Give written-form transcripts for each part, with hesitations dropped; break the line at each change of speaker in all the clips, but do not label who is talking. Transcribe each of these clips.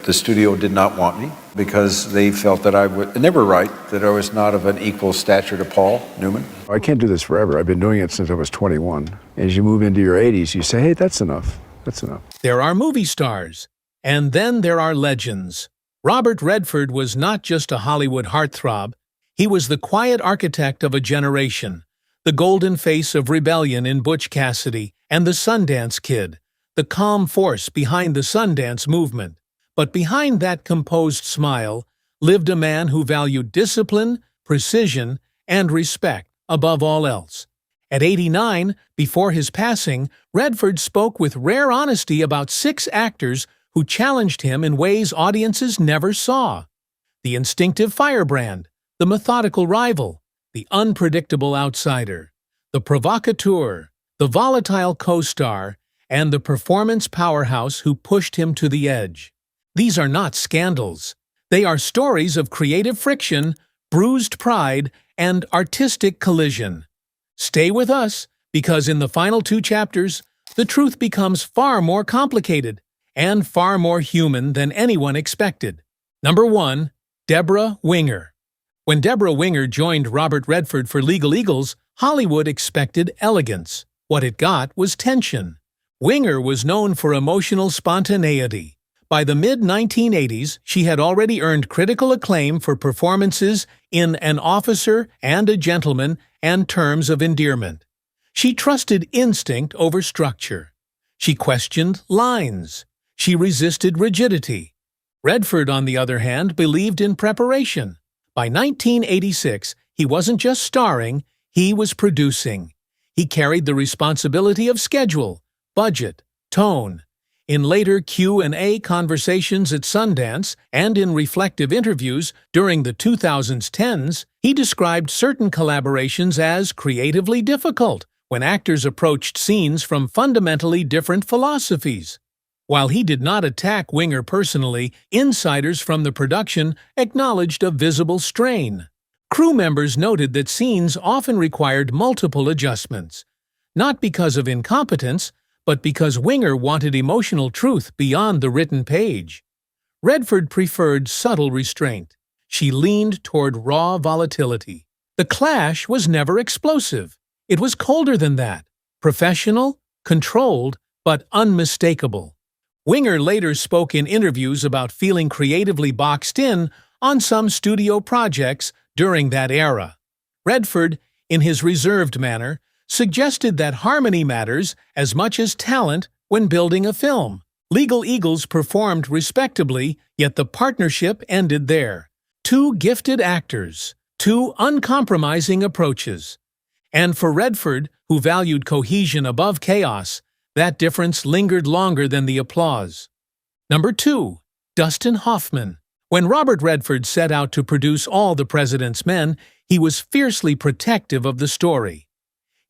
The studio did not want me because they felt that I would, and they were right, that I was not of an equal stature to Paul Newman.
I can't do this forever. I've been doing it since I was 21. As you move into your 80s, you say, hey, that's enough. That's enough.
There are movie stars, and then there are legends. Robert Redford was not just a Hollywood heartthrob. He was the quiet architect of a generation, the golden face of rebellion in Butch Cassidy and the Sundance Kid, the calm force behind the Sundance movement. But behind that composed smile lived a man who valued discipline, precision, and respect above all else. At 89, before his passing, Redford spoke with rare honesty about 6 actors who challenged him in ways audiences never saw. The instinctive firebrand, the methodical rival, the unpredictable outsider, the provocateur, the volatile co-star, and the performance powerhouse who pushed him to the edge. These are not scandals. They are stories of creative friction, bruised pride, and artistic collision. Stay with us, because in the final 2 chapters, the truth becomes far more complicated and far more human than anyone expected. Number 1. Deborah Winger. When Deborah Winger joined Robert Redford for Legal Eagles, Hollywood expected elegance. What it got was tension. Winger was known for emotional spontaneity. By the mid-1980s, she had already earned critical acclaim for performances in An Officer and a Gentleman and Terms of Endearment. She trusted instinct over structure. She questioned lines. She resisted rigidity. Redford, on the other hand, believed in preparation. By 1986, he wasn't just starring, he was producing. He carried the responsibility of schedule, budget, tone. In later Q&A conversations at Sundance and in reflective interviews during the 2010s, he described certain collaborations as creatively difficult when actors approached scenes from fundamentally different philosophies. While he did not attack Winger personally, insiders from the production acknowledged a visible strain. Crew members noted that scenes often required multiple adjustments, not because of incompetence, but because Winger wanted emotional truth beyond the written page. Redford preferred subtle restraint. She leaned toward raw volatility. The clash was never explosive. It was colder than that. Professional, controlled, but unmistakable. Winger later spoke in interviews about feeling creatively boxed in on some studio projects during that era. Redford, in his reserved manner, suggested that harmony matters as much as talent when building a film. Legal Eagles performed respectably, yet the partnership ended there. 2 gifted actors, 2 uncompromising approaches. And for Redford, who valued cohesion above chaos, that difference lingered longer than the applause. Number 2. Dustin Hoffman. When Robert Redford set out to produce All the President's Men, he was fiercely protective of the story.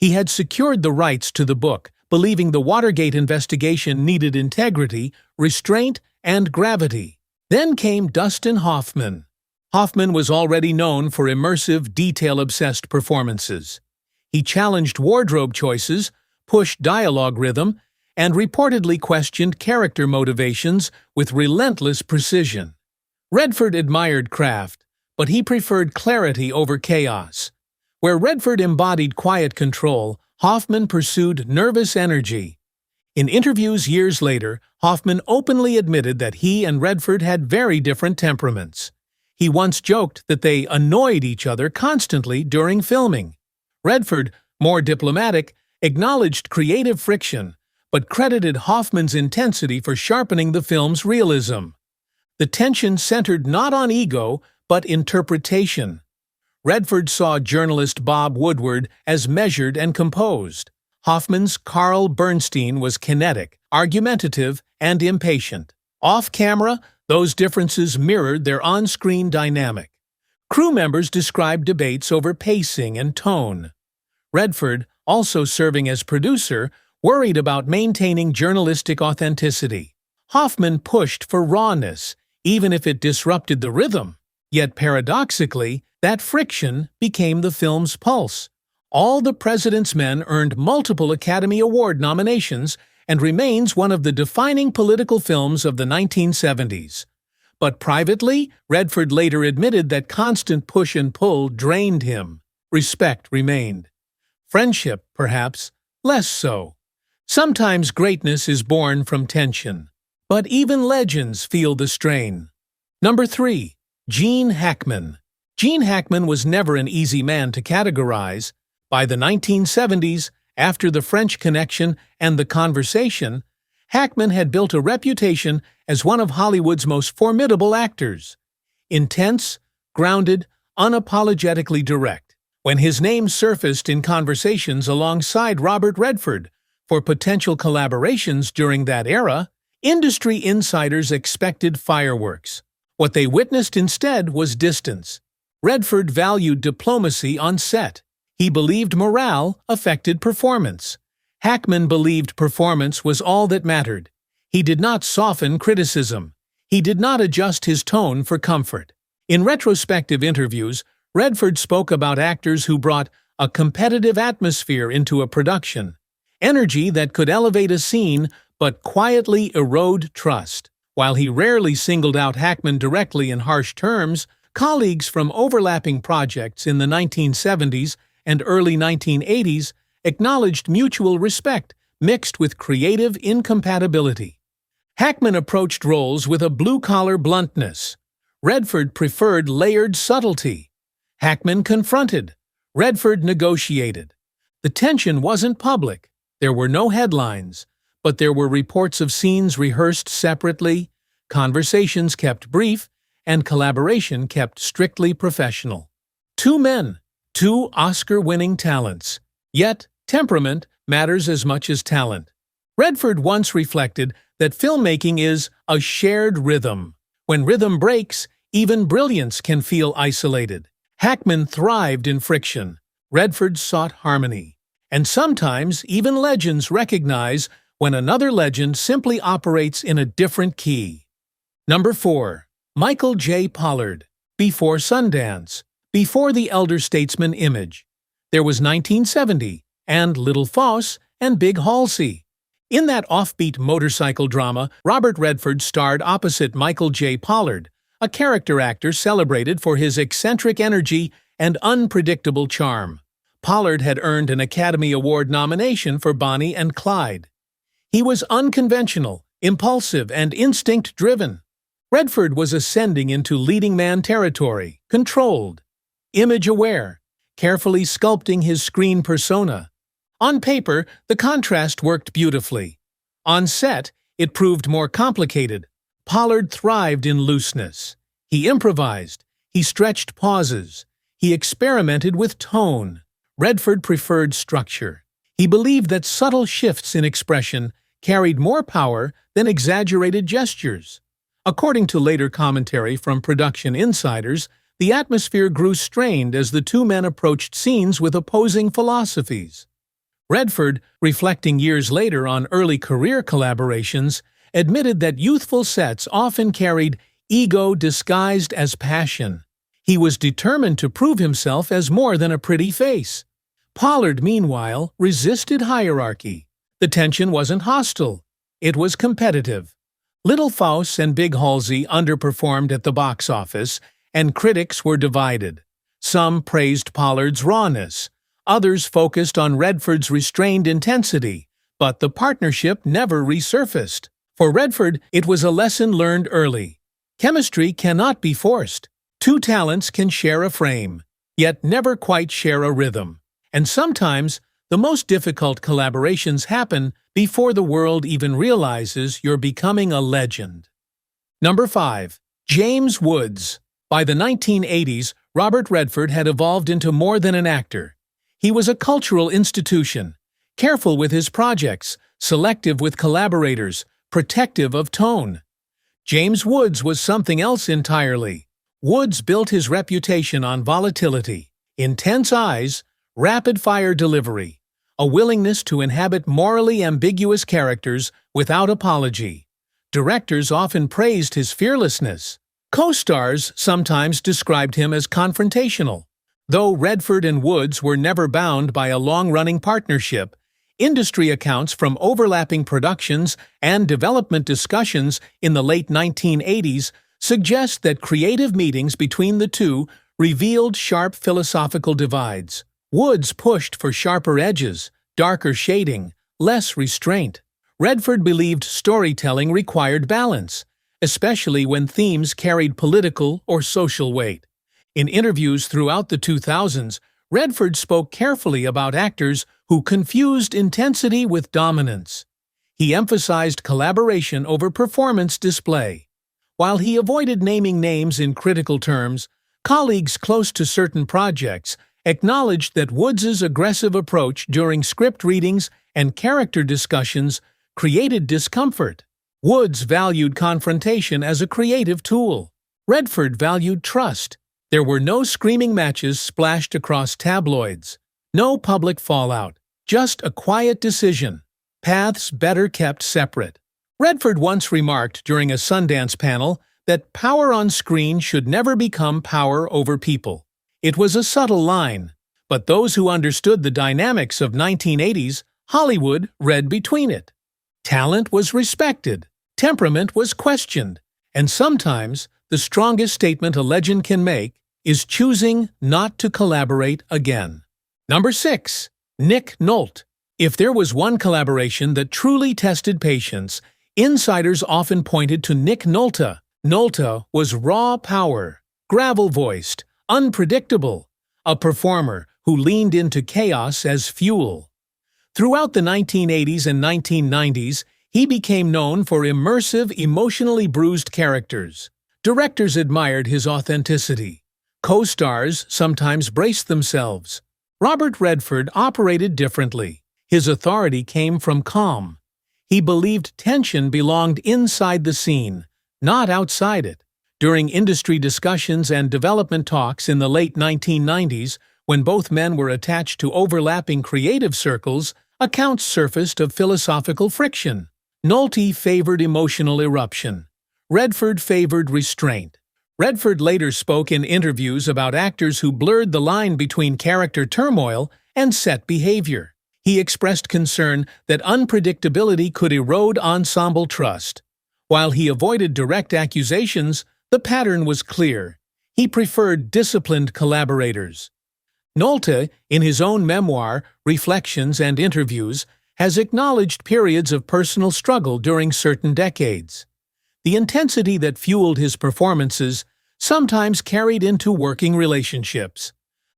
He had secured the rights to the book, believing the Watergate investigation needed integrity, restraint, and gravity. Then came Dustin Hoffman. Hoffman was already known for immersive, detail-obsessed performances. He challenged wardrobe choices, pushed dialogue rhythm, and reportedly questioned character motivations with relentless precision. Redford admired craft, but he preferred clarity over chaos. Where Redford embodied quiet control, Hoffman pursued nervous energy. In interviews years later, Hoffman openly admitted that he and Redford had very different temperaments. He once joked that they annoyed each other constantly during filming. Redford, more diplomatic, acknowledged creative friction, but credited Hoffman's intensity for sharpening the film's realism. The tension centered not on ego, but interpretation. Redford saw journalist Bob Woodward as measured and composed. Hoffman's Carl Bernstein was kinetic, argumentative, and impatient. Off-camera, those differences mirrored their on-screen dynamic. Crew members described debates over pacing and tone. Redford, also serving as producer, worried about maintaining journalistic authenticity. Hoffman pushed for rawness, even if it disrupted the rhythm. Yet paradoxically, that friction became the film's pulse. All the President's Men earned multiple Academy Award nominations and remains one of the defining political films of the 1970s. But privately, Redford later admitted that constant push and pull drained him. Respect remained. Friendship, perhaps, less so. Sometimes greatness is born from tension. But even legends feel the strain. Number 3. Gene Hackman. Gene Hackman was never an easy man to categorize. By the 1970s, after The French Connection and The Conversation, Hackman had built a reputation as one of Hollywood's most formidable actors. Intense, grounded, unapologetically direct. When his name surfaced in conversations alongside Robert Redford for potential collaborations during that era, industry insiders expected fireworks. What they witnessed instead was distance. Redford valued diplomacy on set. He believed morale affected performance. Hackman believed performance was all that mattered. He did not soften criticism. He did not adjust his tone for comfort. In retrospective interviews, Redford spoke about actors who brought a competitive atmosphere into a production, energy that could elevate a scene but quietly erode trust. While he rarely singled out Hackman directly in harsh terms, colleagues from overlapping projects in the 1970s and early 1980s acknowledged mutual respect mixed with creative incompatibility. Hackman approached roles with a blue-collar bluntness. Redford preferred layered subtlety. Hackman confronted. Redford negotiated. The tension wasn't public. There were no headlines, but there were reports of scenes rehearsed separately, conversations kept brief, and collaboration kept strictly professional. Two men, two Oscar-winning talents. Yet, temperament matters as much as talent. Redford once reflected that filmmaking is a shared rhythm. When rhythm breaks, even brilliance can feel isolated. Hackman thrived in friction. Redford sought harmony. And sometimes, even legends recognize when another legend simply operates in a different key. Number 4. Michael J. Pollard. Before Sundance. Before the elder statesman image. There was 1970, and Little Fosse, and Big Halsey. In that offbeat motorcycle drama, Robert Redford starred opposite Michael J. Pollard, a character actor celebrated for his eccentric energy and unpredictable charm. Pollard had earned an Academy Award nomination for Bonnie and Clyde. He was unconventional, impulsive, and instinct-driven. Redford was ascending into leading man territory, controlled, image-aware, carefully sculpting his screen persona. On paper, the contrast worked beautifully. On set, it proved more complicated. Pollard thrived in looseness. He improvised. He stretched pauses. He experimented with tone. Redford preferred structure. He believed that subtle shifts in expression carried more power than exaggerated gestures. According to later commentary from production insiders, the atmosphere grew strained as the two men approached scenes with opposing philosophies. Redford, reflecting years later on early career collaborations, admitted that youthful sets often carried ego disguised as passion. He was determined to prove himself as more than a pretty face. Pollard, meanwhile, resisted hierarchy. The tension wasn't hostile. It was competitive. Little Fosse and Big Halsey underperformed at the box office, and critics were divided. Some praised Pollard's rawness. Others focused on Redford's restrained intensity, but the partnership never resurfaced. For Redford, it was a lesson learned early. Chemistry cannot be forced. Two talents can share a frame, yet never quite share a rhythm. And sometimes, the most difficult collaborations happen before the world even realizes you're becoming a legend. Number 5. James Woods. By the 1980s, Robert Redford had evolved into more than an actor. He was a cultural institution, careful with his projects, selective with collaborators, protective of tone. James Woods was something else entirely. Woods built his reputation on volatility, intense eyes, rapid-fire delivery, a willingness to inhabit morally ambiguous characters without apology. Directors often praised his fearlessness. Co-stars sometimes described him as confrontational. Though Redford and Woods were never bound by a long-running partnership, industry accounts from overlapping productions and development discussions in the late 1980s suggest that creative meetings between the two revealed sharp philosophical divides. Woods pushed for sharper edges, darker shading, less restraint. Redford believed storytelling required balance, especially when themes carried political or social weight. In interviews throughout the 2000s, Redford spoke carefully about actors who confused intensity with dominance. He emphasized collaboration over performance display. While he avoided naming names in critical terms, colleagues close to certain projects acknowledged that Woods's aggressive approach during script readings and character discussions created discomfort. Woods valued confrontation as a creative tool. Redford valued trust. There were no screaming matches splashed across tabloids, no public fallout, just a quiet decision. Paths better kept separate. Redford once remarked during a Sundance panel that power on screen should never become power over people. It was a subtle line, but those who understood the dynamics of 1980s Hollywood read between it. Talent was respected, temperament was questioned, and sometimes the strongest statement a legend can make is choosing not to collaborate again. Number 6. Nick Nolte. If there was one collaboration that truly tested patience, insiders often pointed to Nick Nolte. Nolte was raw power, gravel-voiced, unpredictable, a performer who leaned into chaos as fuel. Throughout the 1980s and 1990s, he became known for immersive, emotionally bruised characters. Directors admired his authenticity. Co-stars sometimes braced themselves. Robert Redford operated differently. His authority came from calm. He believed tension belonged inside the scene, not outside it. During industry discussions and development talks in the late 1990s, when both men were attached to overlapping creative circles, accounts surfaced of philosophical friction. Nolte favored emotional eruption. Redford favored restraint. Redford later spoke in interviews about actors who blurred the line between character turmoil and set behavior. He expressed concern that unpredictability could erode ensemble trust. While he avoided direct accusations, the pattern was clear. He preferred disciplined collaborators. Nolte, in his own memoir, Reflections and Interviews, has acknowledged periods of personal struggle during certain decades. The intensity that fueled his performances sometimes carried into working relationships.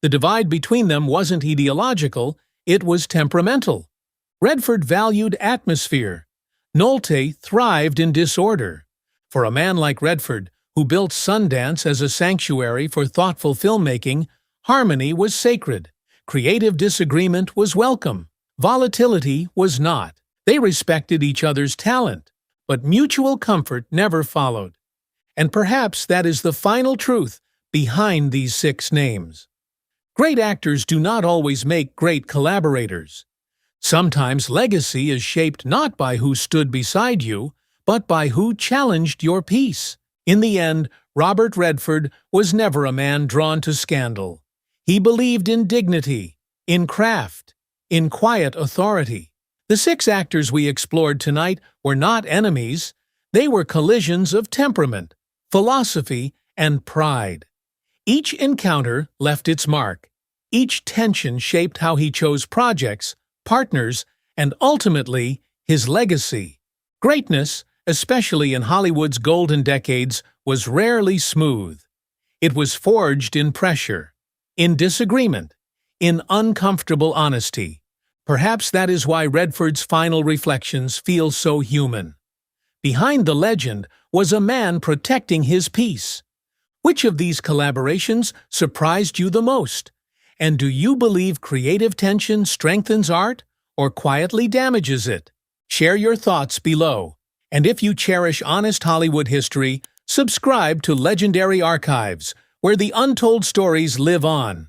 The divide between them wasn't ideological, it was temperamental. Redford valued atmosphere. Nolte thrived in disorder. For a man like Redford, who built Sundance as a sanctuary for thoughtful filmmaking, harmony was sacred. Creative disagreement was welcome. Volatility was not. They respected each other's talent, but mutual comfort never followed. And perhaps that is the final truth behind these 6 names. Great actors do not always make great collaborators. Sometimes legacy is shaped not by who stood beside you, but by who challenged your piece. In the end, Robert Redford was never a man drawn to scandal. He believed in dignity, in craft, in quiet authority. The 6 actors we explored tonight were not enemies. They were collisions of temperament, philosophy, and pride. Each encounter left its mark. Each tension shaped how he chose projects, partners, and ultimately, his legacy. Greatness, especially in Hollywood's golden decades, was rarely smooth. It was forged in pressure, in disagreement, in uncomfortable honesty. Perhaps that is why Redford's final reflections feel so human. Behind the legend was a man protecting his peace. Which of these collaborations surprised you the most? And do you believe creative tension strengthens art or quietly damages it? Share your thoughts below. And if you cherish honest Hollywood history, subscribe to Legendary Archives, where the untold stories live on.